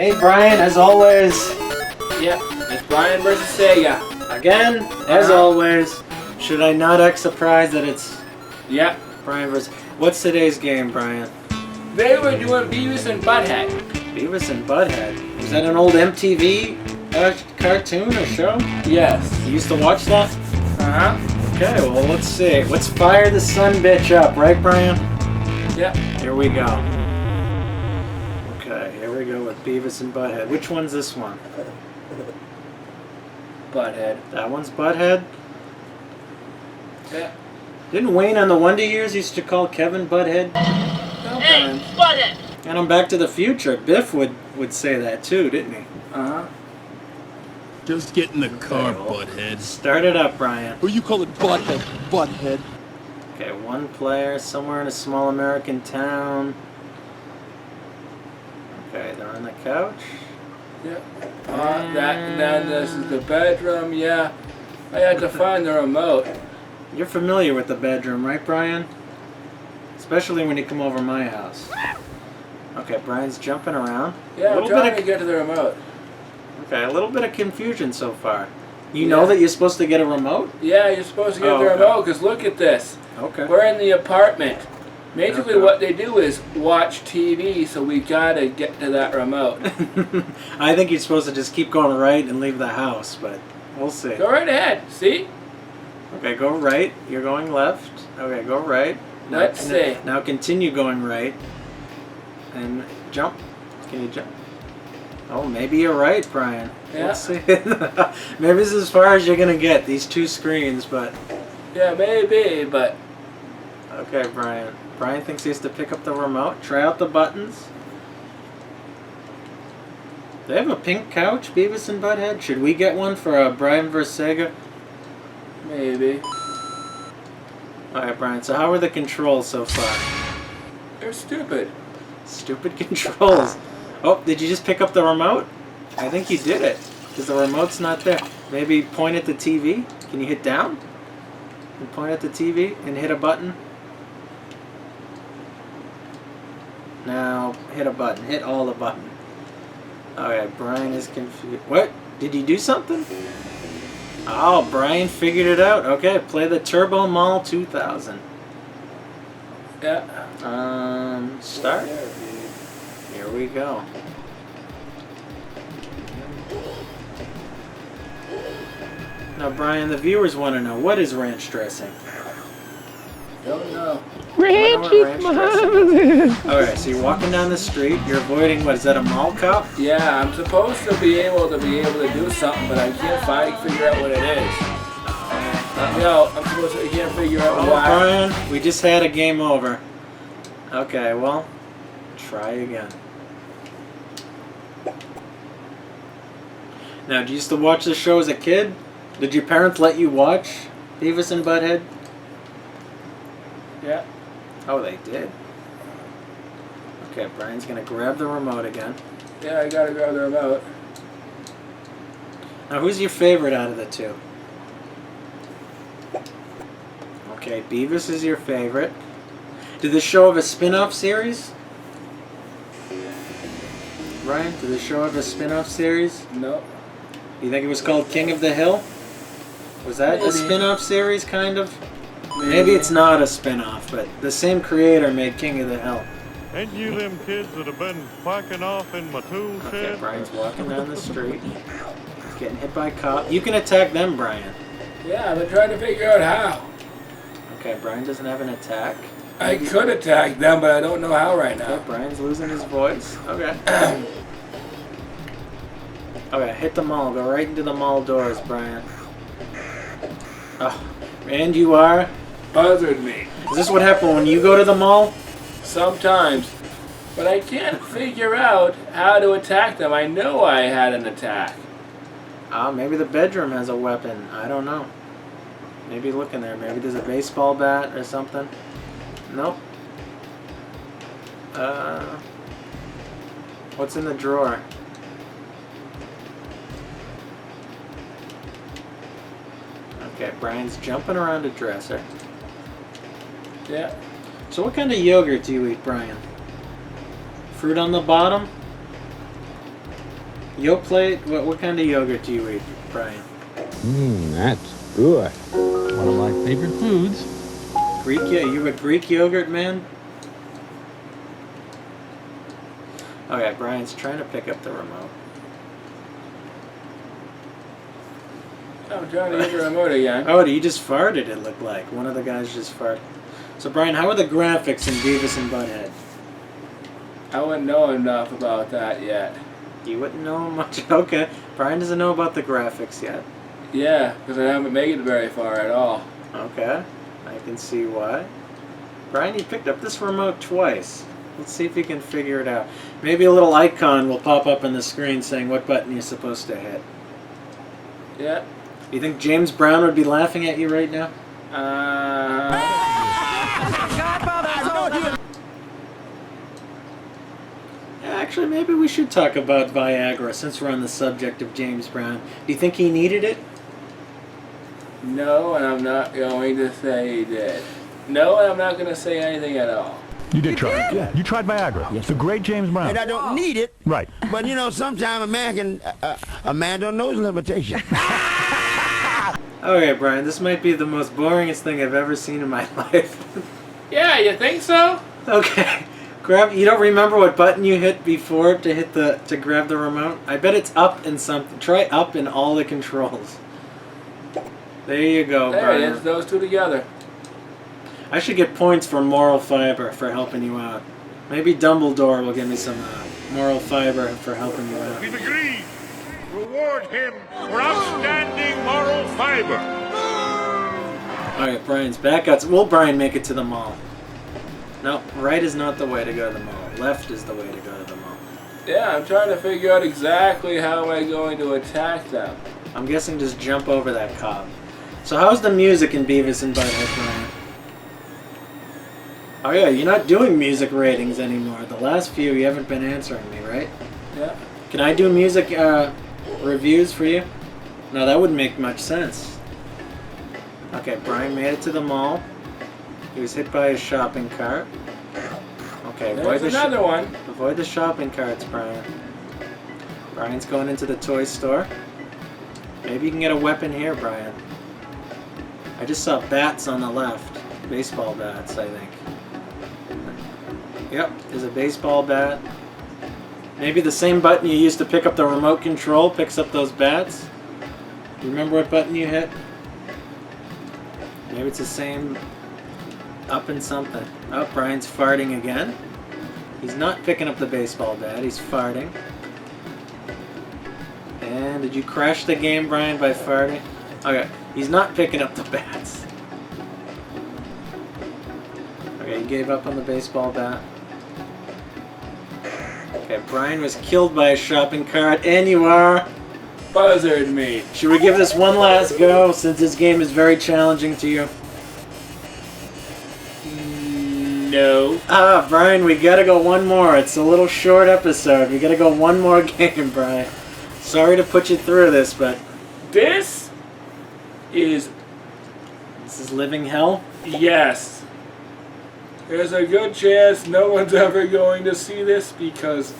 Hey Brian, as always. Yep, it's Brian versus Sega. Again, as always. Should I not act surprised that it's Yep. Brian versus... What's today's game, Brian? They were doing Beavis and Butthead. Beavis and Butthead? Was that an old MTV cartoon or show? Yes. You used to watch that? Uh-huh. Okay, well let's see. Let's fire the son bitch up, right Brian? Yep. Here we go. Okay, here we go with Beavis and Butthead. Which one's this one? Butthead. That one's Butthead? Yeah. Didn't Wayne on the Wonder Years used to call Kevin Butthead? Sometimes. Hey, Butthead! And on Back to the Future, Biff would say that too, didn't he? Uh-huh. Just get in the car, Okay, well, butthead. Start it up, Brian. Who you call it butthead, butthead? Okay, one player, somewhere in a small American town. Okay, they're on the couch. Yeah. Then this is the bedroom, yeah. I had to find the remote. You're familiar with the bedroom, right, Brian? Especially when you come over my house. Okay, Brian's jumping around. Yeah, I'm trying to get to the remote. Okay, a little bit of confusion so far. You know that you're supposed to get a remote? Yeah, you're supposed to get the okay. remote, because look at this. Okay. We're in the apartment. Basically, Okay. what they do is watch TV, so we gotta get to that remote. I think you're supposed to just keep going right and leave the house, but we'll see. Go right ahead. See? Okay, go right. You're going left. Okay, go right. Let's see. Now continue going right. And jump. Can you jump? Oh, maybe you're right, Brian. Yeah. Let's see. Maybe this is as far as you're going to get, these two screens, but... Yeah, maybe, but... Okay, Brian. Brian thinks he has to pick up the remote. Try out the buttons. They have a pink couch, Beavis and Butthead. Should we get one for Brian vs. Sega? Maybe. Alright, Brian, so how are the controls so far? They're stupid. Stupid controls. Oh, did you just pick up the remote? I think you did it, because the remote's not there. Maybe point at the TV? Can you hit down? And point at the TV and hit a button? Now, hit a button. Hit all the buttons. Alright, Brian is confused. What? Did you do something? Oh, Brian figured it out. Okay, play the Turbo Mall 2000. Yeah. Start. Here we go. Now, Brian, the viewers want to know, what is ranch dressing? Don't know. Ranch dressing. Alright, so you're walking down the street, you're avoiding, what, is that a mall cop? Yeah, I'm supposed to be able to do something, but I can't figure out what it is. No, I can't figure out why. Brian, we just had a game over. Okay, well, try again. Now, did you used to watch this show as a kid? Did your parents let you watch Beavis and Butthead? Yeah. Oh, they did. Okay, Brian's gonna grab the remote again. Yeah, I gotta grab the remote. Now, who's your favorite out of the two? Okay, Beavis is your favorite. Did this show have a spin-off series? Brian, did this show have a spin-off series? No. You think it was called King of the Hill? Was that Maybe. a spin-off series, kind of? Maybe it's not a spin-off, but the same creator made King of the Hill. Ain't you them kids that have been quacking off in my tool Okay, shed? Brian's walking down the street. He's getting hit by a cop. You can attack them, Brian. Yeah, I've been trying to figure out how. Okay, Brian doesn't have an attack. I could attack them, but I don't know how right Okay, now. Brian's losing his voice. Okay. Okay, hit the mall. Go right into the mall doors, Brian. Oh, and you are? Bothered me. Is this what happened when you go to the mall? Sometimes. But I can't figure out how to attack them. I know I had an attack. Ah, maybe the bedroom has a weapon. I don't know. Maybe look in there. Maybe there's a baseball bat or something. Nope. What's in the drawer? Okay, Brian's jumping around a dresser. Yeah. So what kind of yogurt do you eat, Brian? Fruit on the bottom? Yo plate. What kind of yogurt do you eat, Brian? That's good. One of my favorite foods. Greek? Yeah, you a Greek yogurt man? Okay, Brian's trying to pick up the remote. I'm trying to get the remote again. Oh, he just farted, it looked like. One of the guys just farted. So, Brian, how are the graphics in Beavis and Butthead? I wouldn't know enough about that yet. You wouldn't know much? Okay. Brian doesn't know about the graphics yet. Yeah, because I haven't made it very far at all. Okay. I can see why. Brian, you picked up this remote twice. Let's see if you can figure it out. Maybe a little icon will pop up on the screen saying what button you're supposed to hit. Yeah. You think James Brown would be laughing at you right now? Actually, maybe we should talk about Viagra since we're on the subject of James Brown. Do you think he needed it? No, and I'm not going to say he did. No, and I'm not going to say anything at all. You did try it. Yeah, you tried Viagra. Yes, the great James Brown. And I don't need it. Right. But you know, sometimes a man don't know his limitation. Okay, Brian, this might be the most boringest thing I've ever seen in my life. Yeah, you think so? Okay. You don't remember what button you hit before to grab the remote? I bet it's up in something. Try up in all the controls. There you go, There Brian. it is, those two together. I should get points for moral fiber for helping you out. Maybe Dumbledore will give me some moral fiber for helping you out. We've agreed. Reward him for outstanding moral fiber. Alright, Brian's back out. Will Brian make it to the mall? No, right is not the way to go to the mall. Left is the way to go to the mall. Yeah, I'm trying to figure out exactly how I'm going to attack them. I'm guessing just jump over that cop. So how's the music in Beavis and Butthead, Brian? Oh yeah, you're not doing music ratings anymore. The last few you haven't been answering me, right? Yeah. Can I do music reviews for you? No, that wouldn't make much sense. Okay, Brian made it to the mall. He was hit by a shopping cart. Okay, There's another one. Avoid the shopping carts, Brian. Brian's going into the toy store. Maybe you can get a weapon here, Brian. I just saw bats on the left. Baseball bats, I think. Yep, there's a baseball bat. Maybe the same button you used to pick up the remote control picks up those bats. You remember what button you hit? Maybe it's the same up and something. Oh, Brian's farting again. He's not picking up the baseball bat, he's farting. And did you crash the game, Brian, by farting? Okay, he's not picking up the bats. Okay, he gave up on the baseball bat. Okay, Brian was killed by a shopping cart, and you are... Buzzard me. Should we give this one last go, since this game is very challenging to you? No. Ah, Brian, we gotta go one more. It's a little short episode. We gotta go one more game, Brian. Sorry to put you through this, but... This is... This is living hell? Yes. There's a good chance no one's ever going to see this because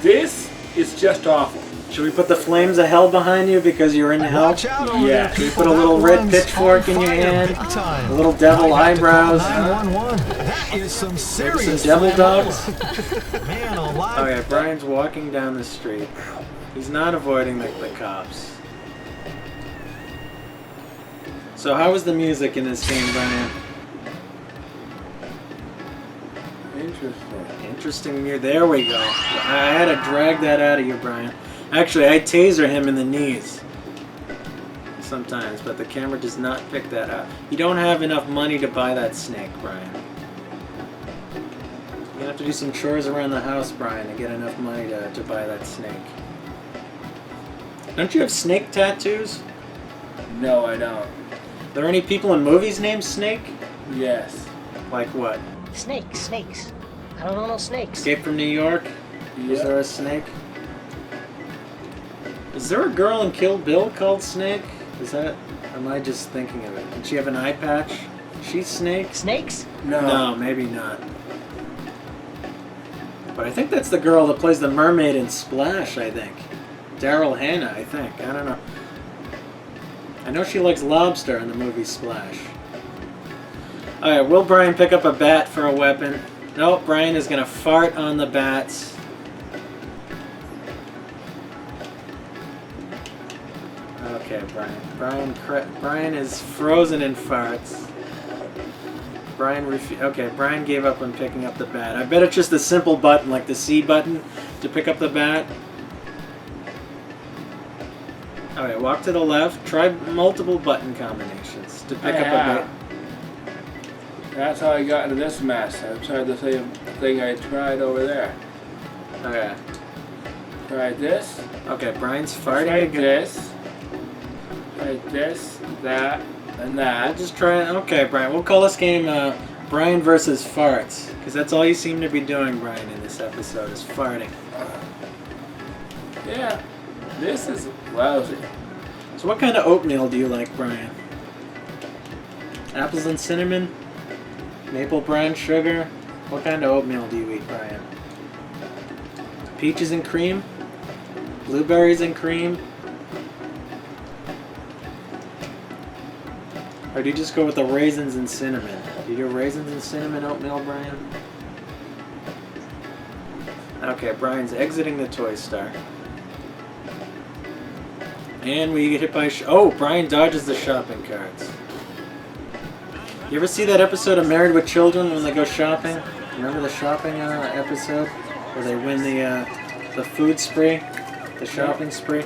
this is just awful. Should we put the flames of hell behind you because you're in hell? Watch out over Yeah. there, Should we people. put a little That red one's pitchfork in on your fire hand? big time. A little devil I got to call eyebrows? 911. That is some Maybe serious some devil flammable. dogs? Man alive. Okay, Brian's walking down the street. He's not avoiding the cops. So how was the music in this game, Brian? Interesting. Interesting. There we go. I had to drag that out of you, Brian. Actually, I taser him in the knees sometimes, but the camera does not pick that up. You don't have enough money to buy that snake, Brian. You're gonna have to do some chores around the house, Brian, to get enough money to buy that snake. Don't you have snake tattoos? No, I don't. Are there any people in movies named Snake? Yes. Like what? Snakes. I don't know no snakes. Escape from New York? Is there a snake? Is there a girl in Kill Bill called Snake? Is that... Or am I just thinking of it? Did she have an eye patch? She's Snake? Snakes? No, maybe not. But I think that's the girl that plays the mermaid in Splash, I think. Daryl Hannah, I think. I don't know. I know she likes lobster in the movie Splash. Alright, will Brian pick up a bat for a weapon? Nope, Brian is gonna fart on the bats. Okay, Brian is frozen in farts. Brian gave up on picking up the bat. I bet it's just a simple button, like the C button, to pick up the bat. Alright, walk to the left. Try multiple button combinations to pick up a bat. That's how I got into this mess. I tried the same thing I tried over there. Okay. Tried this. Okay, Brian's farting Tried again. this. Tried this, that, and that. I'll just try it. Okay, Brian. We'll call this game Brian versus Farts. Because that's all you seem to be doing, Brian, in this episode, is farting. Yeah. This is lousy. So what kind of oatmeal do you like, Brian? Apples and cinnamon? Maple brown sugar? What kind of oatmeal do you eat, Brian? Peaches and cream? Blueberries and cream? Or do you just go with the raisins and cinnamon? Do you do raisins and cinnamon oatmeal, Brian? Okay, Brian's exiting the toy store. And we get hit by... Oh, Brian dodges the shopping carts. You ever see that episode of Married with Children when they go shopping? Remember the shopping episode? Where they win the food spree? The shopping spree?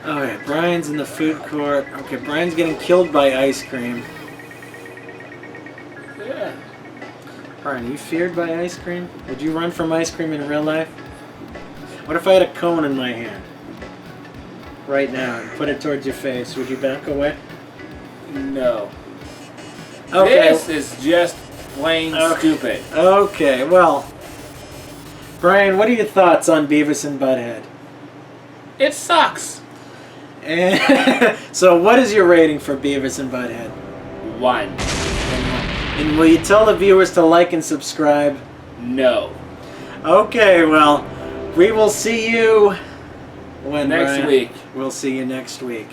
Alright, Brian's in the food court. Okay, Brian's getting killed by ice cream. Yeah. Brian, are you feared by ice cream? Would you run from ice cream in real life? What if I had a cone in my hand? Right now, and put it towards your face. Would you back away? No. Okay. This is just plain stupid. Okay, well... Brian, what are your thoughts on Beavis and Butthead? It sucks. So what is your rating for Beavis and Butthead? 1. And will you tell the viewers to like and subscribe? No. Okay, well, we will see you... When, next Brian? week. We'll see you next week.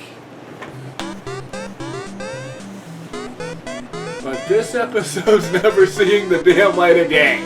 But this episode's never seeing the damn light of day.